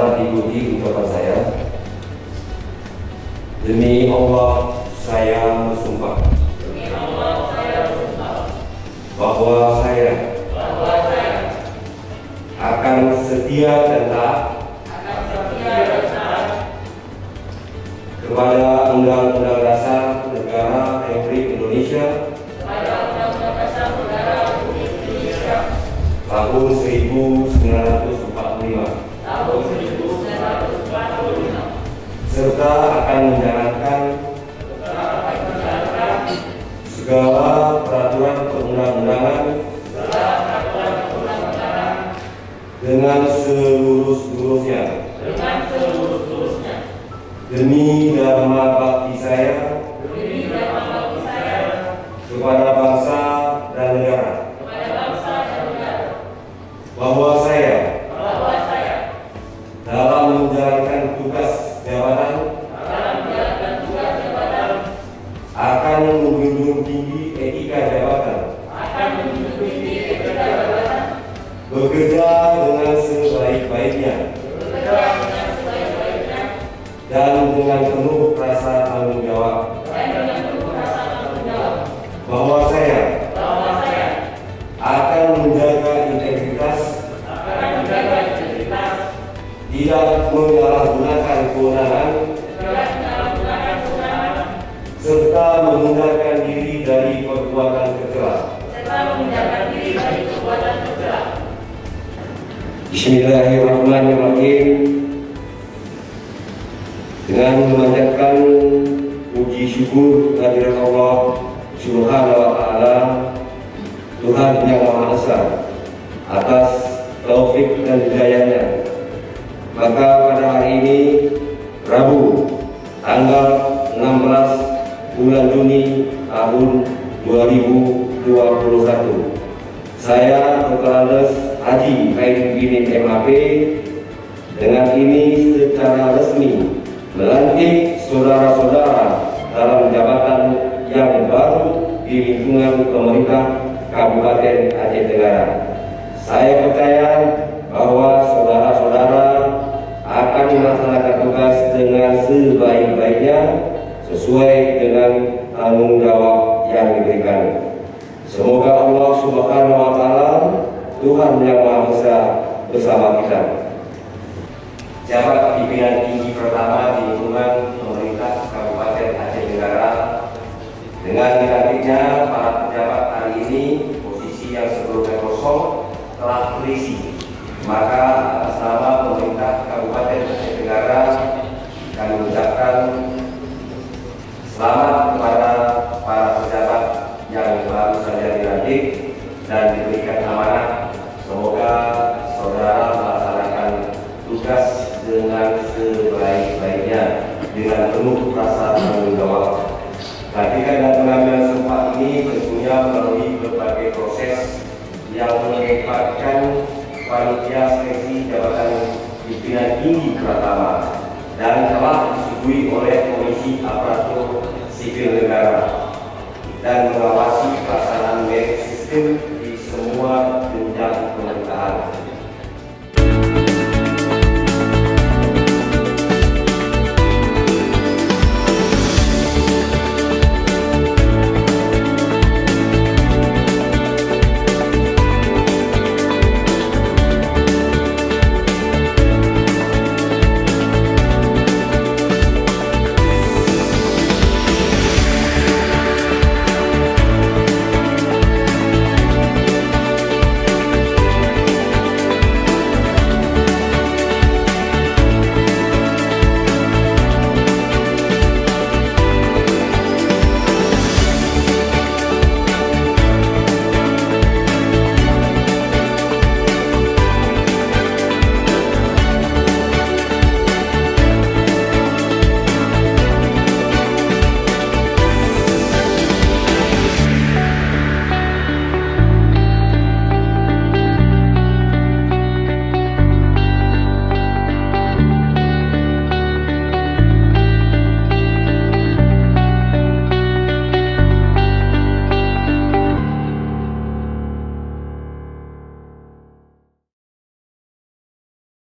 Mohon diikuti ucapan saya. Demi Allah, saya bersumpah bahwa saya akan setia dan taat kepada Undang-Undang Dasar Negara Republik Indonesia tahun 1945 serta akan menjalankan segala peraturan perundang-undangan dengan seluruh-seluruhnya demi dharma bakti saya kepada bangsa dan negara, bahwa saya dalam menjalankan tugas jabatan akan menjunjung tinggi etika jabatan, bekerja dengan sebaik-baiknya dan dengan penuh rasa tanggung jawab, bahwa saya akan menjaga integritas, tidak menyalahgunakan kewenangan, serta menghindarkan diri dari perbuatan tercela. Bismillahirrahmanirrahim. Dengan memanjatkan puji syukur kehadirat Allah Subhanahu wa Ta'ala, Tuhan yang Maha Esa, atas taufik dan hidayahnya, maka pada hari ini Rabu tanggal 16 bulan Juni tahun 2021, saya Dr. Andes Haji Khairuddin MAP dengan ini secara resmi melantik saudara-saudara dalam jabatan yang baru di lingkungan pemerintah Kabupaten Aceh Tenggara. Saya percaya bahwa saudara-saudara akan melaksanakan tugas dengan sebaik-baiknya sesuai dengan tanggung jawab yang diberikan. Semoga Allah Subhanahu wa Ta'ala, Tuhan yang Maha Esa, bersama kita. Jabat pimpinan tinggi pertama di lingkungan pemerintah Kabupaten Aceh Tenggara, dengan dilantiknya para pejabat hari ini, posisi yang sebelumnya kosong telah terisi. Maka atas nama pemerintah Kabupaten Aceh Tenggara kami mengucapkan selamat kepada para pejabat yang baru saja dilantik dan diberikan amanah. Semoga saudara melaksanakan tugas dengan sebaik-baiknya dengan penuh rasa tanggung jawab. Pelantikan dan pengambilan sumpah ini tentunya melalui berbagai proses yang melibatkan panitia seleksi jabatan pimpinan tinggi pertama dan telah disetujui oleh Komisi Aparatur Sipil Negara dan mengawasi pelaksanaan merit sistem di semua